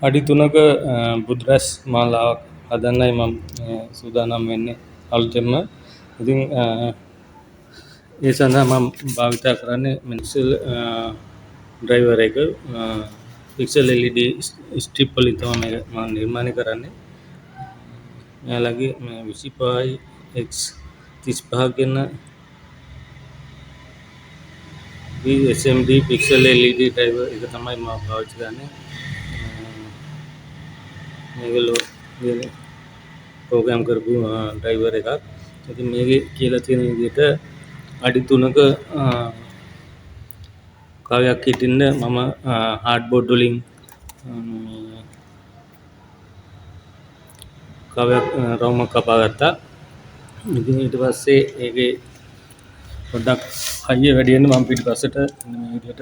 අඩි 3ක බුද්‍රස් මාලාවක් හදන්නයි මම සූදානම් වෙන්නේ අලුතෙන්ම. ඉතින් ඒ සඳහා මම භාවිත කරන්නේ පික්සල් ඩ්‍රයිවර් එක. පික්සල් LED ස්ට්‍රිප් වලින් තමයි මේක මම නිර්මාණය කරන්නේ. මෙයාලගේ 25x35 කියන SMD පික්සල් LED ඩ්‍රයිවර් එක තමයි මම පාවිච්චි කරන්නේ. මේගොල්ලෝ ප්‍රෝග්‍රෑම් කරපු ඩ්‍රයිවර් එකක්. ඉතින් මේකේ කියලා තියෙන විදිහට අඩි 3ක කවයක් හිටින්න මම හાર્ඩ්බෝඩ් වලින් කවයක් රවුමක් කපා ගත්තා. ඉතින් ඊට පස්සේ ඒකේ පොඩ්ඩක් හයිය වැඩි වෙන්න මම පිටිපස්සට මේ විදිහට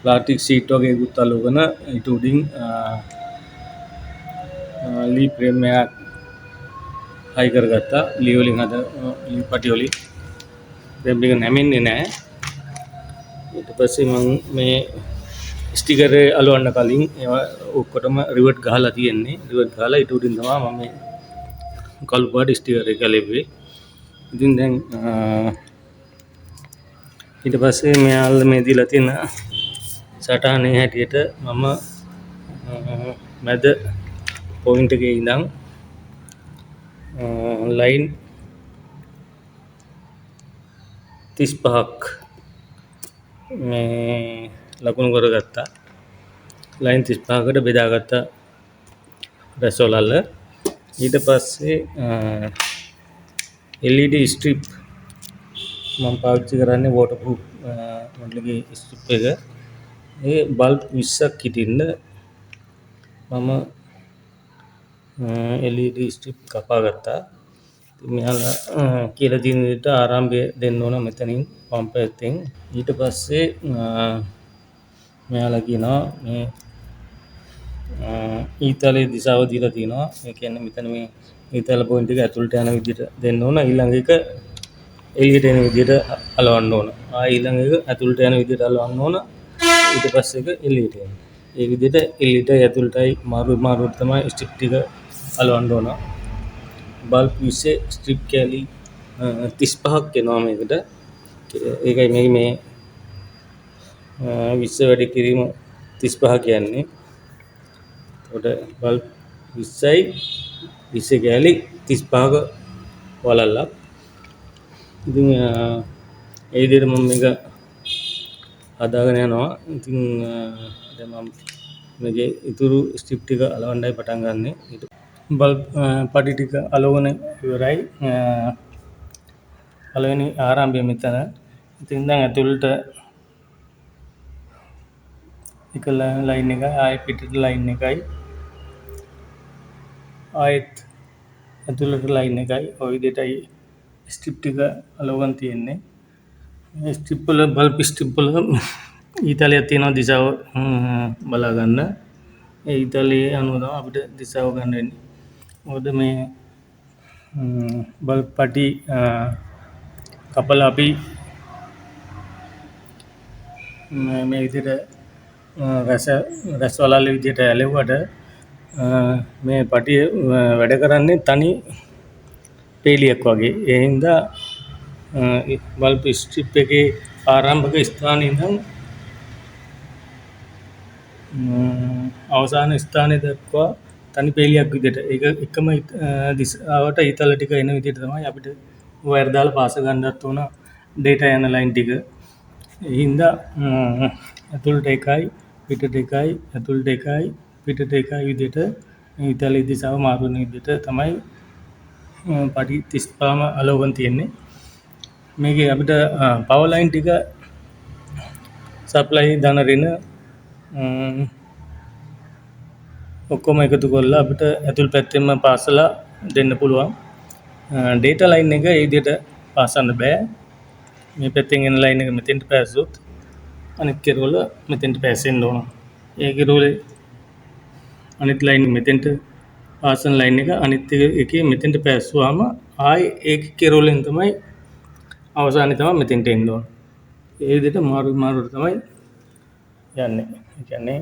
ප්ලාස්ටික් සීට් වගේ එකක් අලවගෙන ඊට උඩින් ලී ෆ්‍රේම් එකක් හයි කරගත්තා. ලී වලින් ලී පටි වලින් ෆ්‍රේම් එක නැමෙන්නේ නැහැ. ඊට පස්සේ මම මේ ස්ටිකර් අලවන්න කලින් ඒවා ඔක්කොටම රිවර්ට් ගහලා තියෙන්නේ. රිවර්ට් ගහලා ඊට උඩින් තමයි මම මේ කළු පාට ස්ටිකර් එක ලැබුවේ. ඉතින් දැන් ඊට පස්සේ මෙයාල මේ දීලා තියෙන සටහනේ හැටියට මම මැද පොයින්ට් එකේ ඉඳන් ලයින් 35ක් මේ ලකුණු කරගත්තා. ලයින් 35කට බෙදාගත්තා රැස්වලල්ල. ඊට පස්සේ LED ස්ට්‍රිප් මම පාවිච්චි කරන්නේ වෝටර්ප්‍රූෆ් මොඩල්ගේ ස්ට්‍රිප් එක. ඒ බල්බ් 20ක් හිටින්න මම LED ස්ට්‍රිප් කපා ගත්තා. ඉතින් මෙයාලා කියලා තියෙන විදිහට ආරම්භය දෙන්න ඕන මෙතනින් පම්ප් එකෙන්. ඊට පස්සේ මෙයාලා කියනවා මේ ඊතලයේ දිශාව දීලා තියෙනවා. ඒ කියන්නේ මෙතන මේ ඊතල පොයින්ට් එක ඇතුළට යන විදිහට දෙන්න ඕන. ඊළඟ එක එළියට එන විදිහට අලවන්න ඕන. ඊළඟ එක ඇතුළට යන විදිහට අලවන්න ඕන. ඊට පස්සේ එක එළියට එන. ඒ විදිහට එළියට ඇතුළටයි මාරුවට තමයි ස්ට්‍රිප් ටික අලවන්න ඕන. බල්බ් 20 ස්ට්‍රිප් කැලි 35ක් එනවා මේකට. ඒකයි මේ 20 වැඩි කිරීම 35 කියන්නේ. එතකොට බල්බ් 20යි 20 කැලි 35ක වලල්ලක්. ඉතින් ඒ විදිහට මම මේක හදාගෙන යනවා. ඉතින් දැන් මම මේකේ ඉතුරු ස්ට්‍රිප් ටික අලවන්නයි පටන් ගන්නෙ. බල්බ් පටි ටික අලවගෙන ඉවරයි. පළවෙනි ආරම්භය මෙතන. ඉතින් දැන් ඇතුළට එක ලයින් එකයි ආයෙ පිටට ලයින් එකයි ආයෙත් ඇතුළට ලයින් එකයි ඔය විදිහටයි ස්ට්‍රිප් ටික අලවගෙන තියෙන්නේ. මේ ස්ට්‍රිප් වල බල්බ් ස්ට්‍රිප් වල ඊතලයක් තියෙනවා දිශාව බලා ගන්න. ඒ ඊතලයේ අනුව තමයි අපිට දිශාව ගන්න වෙන්නේ. මොකද මේ බල්බ් පටි කපලා අපි මේ විදිහට රැස් වලල්ල විදිහට ඇලෙව්වට මේ පටිය වැඩ කරන්නේ තනි පේලියක් වගේ. ඒ හින්දා බල්බ් ස්ට්‍රිප් එකේ ආරම්භක ස්ථානයේ ඉඳන් අවසාන ස්ථානයේ දක්වා තනි පේලියක් විදිහට ඒක එකම දිශාවට ඊතල ටික එන විදිහට තමයි අපිට වයර් දාලා පාස ගන්නත් උන ඩේටා යන ලයින් ටික. ඒ හින්දා ඇතුළට එකයි පිටට එකයි ඇතුළට එකයි පිටට එකයි විදිහට ඊතලයේ දිශාව මාරු වෙන විදිහට තමයි පටි 35ම අලවගෙන තියෙන්නේ. මේකේ අපිට පවර් ලයින් ටික සප්ලයි ධන ඍණ ඔක්කොම එකතු කරලා අපිට ඇතුල් පැත්තෙන්ම පාසලා දෙන්න පුළුවන්. ඩේටා ලයින් එක ඒ විදිහට පාසන්න බෑ. මේ පැත්තෙන් එන ලයින් එක මෙතෙන්ට පැස්සොත් අනිත් කෙරවල මෙතෙන්ට පැස්සෙන්න ඕන. ඒ කෙරවලේ අනිත් ලයින් මෙතෙන්ට පාසන ලයින් එක අනිත් එකේ මෙතෙන්ට පැස්සුවාම ආයි ඒක කෙරවලෙන් තමයි අවසානයේ තමයි මෙතෙන්ට එන්න ඕන. ඒ විදිහට මාරුවට තමයි යන්නේ. ඒ කියන්නේ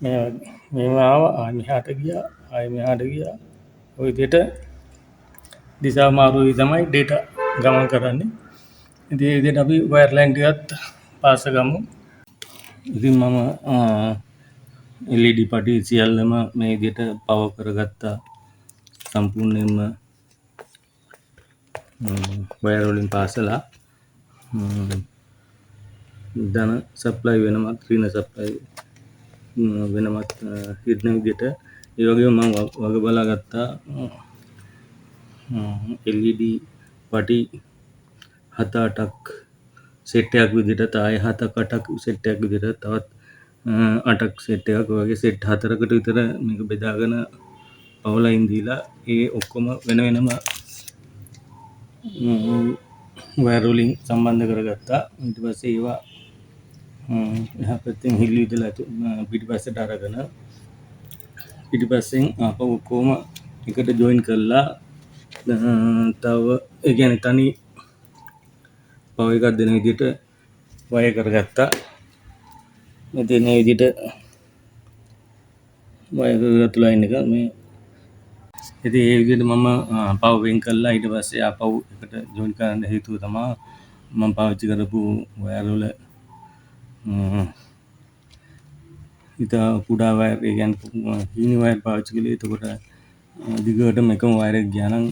මෙම ආවා ආයි මෙහාට ගියා ආයි මෙහාට ගියා ඔය විදිහට දිසා මාරුයි තමයි ඩේටා ගමන් කරන්නේ. ඉතින් ඒ විදිහට අපි වයර් ලයින් ටිකත් පාස ගමු. ඉතින් මම LED පටි සියල්ලම මේ විදිහට පවර් කරගත්තා. සම්පූර්ණයෙන්ම වයර් වලින් පාසලා ධන සප්ලයි වෙනමත් ඍණ සප්ලයි වෙනමත් හිටන විදිහට ඒ වගේම මම වග බලා ගත්තා LED පටි 7-8ක් සෙට් එකක් විදිහට ආයෙ 7-8ක් සෙට් එකක් විදිහට තවත් 8ක් සෙට් එකක් වගේ සෙට් 4කට විතර මේක බෙදාගෙන පවර් ලයින් දීලා ඒ ඔක්කොම වෙන වෙනම වයර් වලින් සම්බන්ධ කරගත්තා. ඊට පස්සේ ඒවා එහා පැත්තෙන් හිල් විදලා පිටිපස්සට අරගෙන පිටිපස්සෙන් ආපහු ඔක්කොම එකට ජොයින් කරලා තව ඒ කියන්නේ තනි පවර් එකක් දෙන විදිහට වයර් කරගත්තා. මෙතන මේ විදිහට වයර් කරගත්තු ලයින් එක මේ ඉතින් ඒ විදිහට මම පවර් වෙන් කළා. ඊට පස්සේ ආපහු එකට ජොයින් කරන්න හේතුව තමයි මම පාවිච්චි කරපු වයර් වල ඉතා කුඩා වයර් ඒ කියන්නේ හීනි වයර් පාවිච්චි කළේ. එතකොට දිගටම එකම වයර් එක ගියා නම්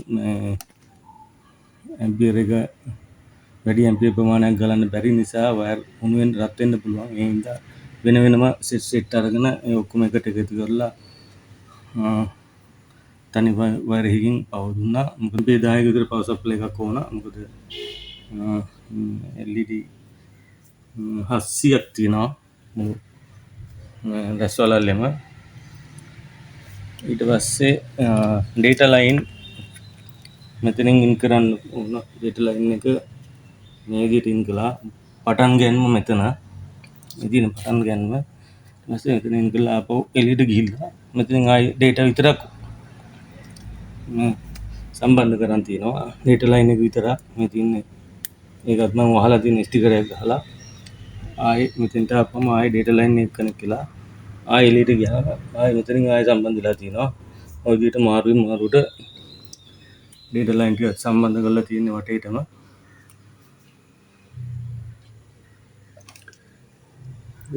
ඇම්පියර් එක වැඩි ඇම්පියර් ප්‍රමාණයක් ගලන්න බැරි නිසා වයර් උණුවෙන් රත් වෙන්න පුළුවන්. ඒ හින්දා වෙන වෙනම සෙට් අරගෙන ඒ ඔක්කොම එකට එකතු කරලා තනි වයර් එකකින් පවර් දුන්නා. මොකද මේ 10 විතර පවර් සප්ලයි එකක් ඕන. මොකද LED 700ක් තියෙනවා රැස්වලල්ලෙම. ඊට පස්සේ ඩේටා ලයින් මෙතනින් ඉන් කරන්න ඕන. ඩේටා ලයින් එක මේ විදිහට ඉන් කළා. පටන් ගැනීම මෙතන ඉතින් පටන් ගැනීම ඊට පස්සේ මෙතන ඉන් කළා ආපහු එළියට ගිහිල්ලා මෙතනින් ආයි ඩේටා විතරක් සම්බන්ධ කරන් තියෙනවා. ඩේටා ලයින් එක විතරක් මේ තියන්නේ. ඒකත් මම වහලා තියෙන ස්ටිකරයක් ගහලා ආයි මෙතෙන්ට ආපම ආයි ඩේටා ලයින් එක කනෙක්ට් කළා. ආයි එළියට ගියාම ආයි මෙතනින් ආයි සම්බන්ධ වෙලා තියෙනවා. ඔය විදිහට මාරුවෙන් මාරුවට ඩේටා ලයින් ටික සම්බන්ධ කරලා තියෙන්නේ වටේටම.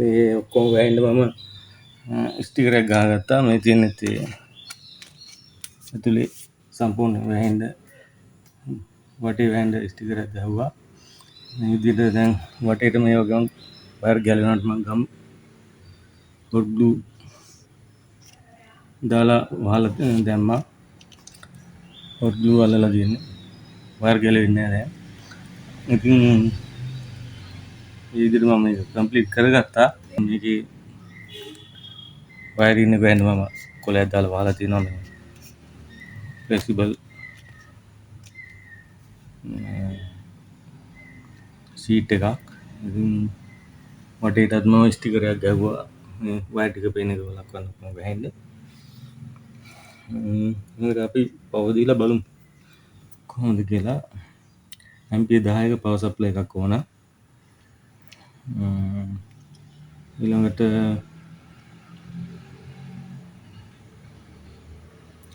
ඒ ඔක්කොම වැහෙන්න මම ස්ටිකරයක් ගහගත්තා. මේ තියෙන්නේ ඇතුලේ සම්පූර්ණ වැහෙන්න වටේ වැහෙන්න ස්ටිකරයක් ගහුවා. මේ විදිහට දැන් වටේට මේ වගේ වයර් ගැලවෙනවට මම ගම් හොට් ග්ලූ දාලා වහලා දැම්මා. හොට් ග්ලූ අල්ලලා තියෙන්නේ. වයර් ගැලවෙන්නේ නැහැ දැන්. ඉතින් මේ විදිහට මම මේක කම්ප්ලීට් කරගත්තා. මේකේ වයරින් එක වැහෙන්න මම කොලයක් දාලා වහලා තියෙනවා මේ ෆ්ලෙක්සිබල් සීට් එකක්. ඉතින් වටේටත් මම ස්ටිකරයක් ගැහුවා මේ වයර් ටික පේන එක ලක්වන්න වැහෙන්න. මේකට අපි පවර් දීලා බලමු කොහොමද කියලා. ඇම්පියර් 10ක පවර් සප්ලයි එකක් ඕන. ඊළඟට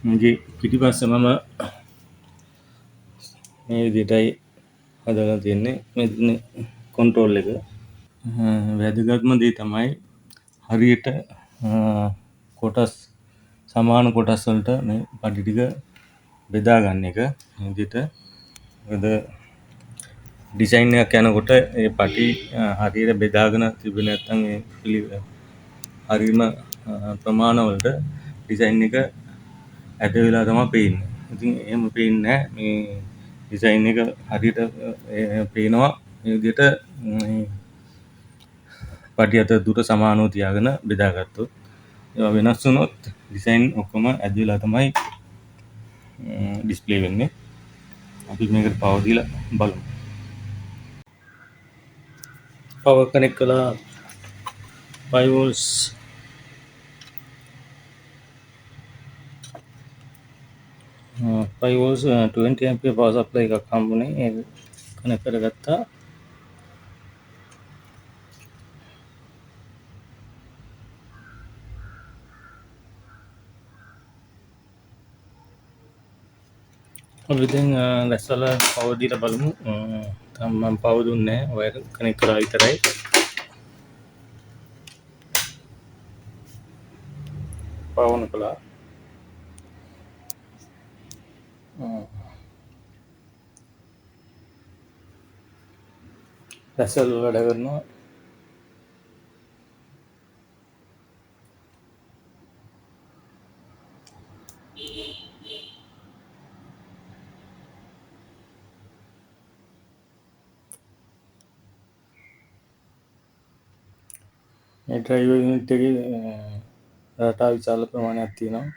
මගේ පිටිපස්සේ මම මේ විදිහටයි හදලා තියෙන්නේ. මේ කන්ට්‍රෝල් එක. වැදගත්ම දේ තමයි හරියට කොටස් සමාන කොටස් වලට මේ පටි ටික බෙදා ගන්න එක. මේ විදිහට මොකද ඩිසයින් එකක් යනකොට ඒ පටි හරියට බෙදාගෙන තිබෙන්නේ නැත්නම් ඒ හරියම ප්‍රමාණ වලට ඩිසයින් එක ඇද වෙලා තමයි පේන්නේ. ඉතින් එහෙම පේන්නේ නැහැ. මේ ඩිසයින් එක හරියට පේනවා. මේ විදිහට පටි අතර දුර සමානව තියාගෙන බෙදාගත්තොත්. ඒවා වෙනස් වුණොත් ඩිසයින් ඔක්කොම ඇද වෙලා තමයි ඩිස්ප්ලේ වෙන්නේ. අපි මේකට පවර් දීලා බලමු. පවර් කනෙක්ට් කළා 5 volts 5 volts 20 ampere power supply එකක් හම්බුනේ. ඒක කනෙක්ට් කරගත්තා. අපි ඉතින් රැස්වල පව දීලා බලමු. තාම මම පව දුන්නේ නැහැ. වයර් කනෙක්ට් කරා විතරයි. පව on කළා. රැස්වල වැඩ කරනවා. මේ ඩ්‍රයිවර් යුනිට් එකේ රටා විශාල ප්‍රමාණයක් තියෙනවා.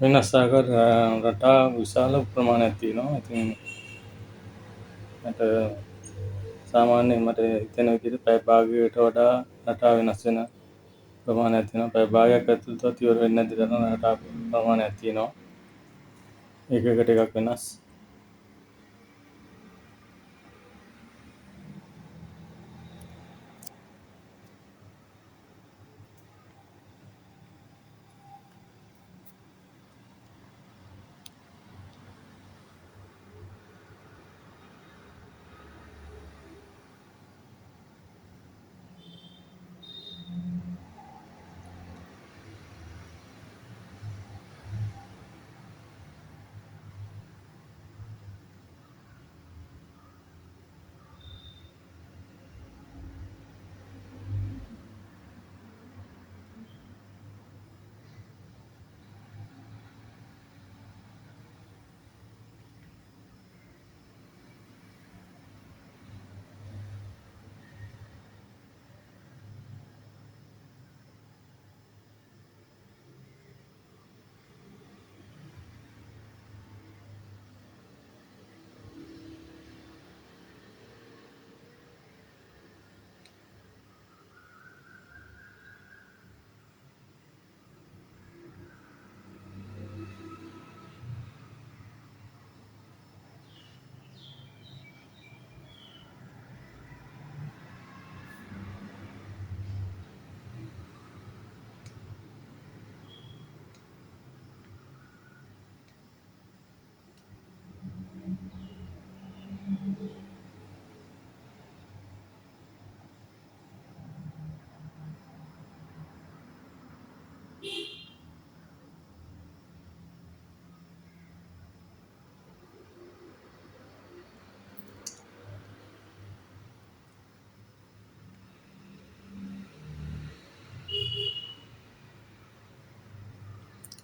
වෙනස් ආකාර රටා විශාල ප්‍රමාණයක් තියෙනවා. ඉතින් මට සාමාන්‍යයෙන් මට හිතෙන විදිහට පැය භාගයකට වඩා රටා වෙනස් වෙන ප්‍රමාණයක් තියෙනවා. පැය භාගයක් ඇතුළතවත් ඉවර වෙන්නේ නැති තරම් රටා ප්‍රමාණයක් තියෙනවා. එකකට එකක් වෙනස්.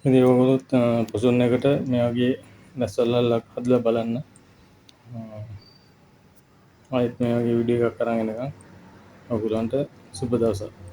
ඉතින් ඕගොල්ලොත් පොසොන් එකට මේ වගේ දැස්වලල්ලක් හදලා බලන්න. ආයෙත් මේ වගේ වීඩියෝ එකක් අරන් එනකම් ඔයගොල්ලන්ට සුබ දවසක්.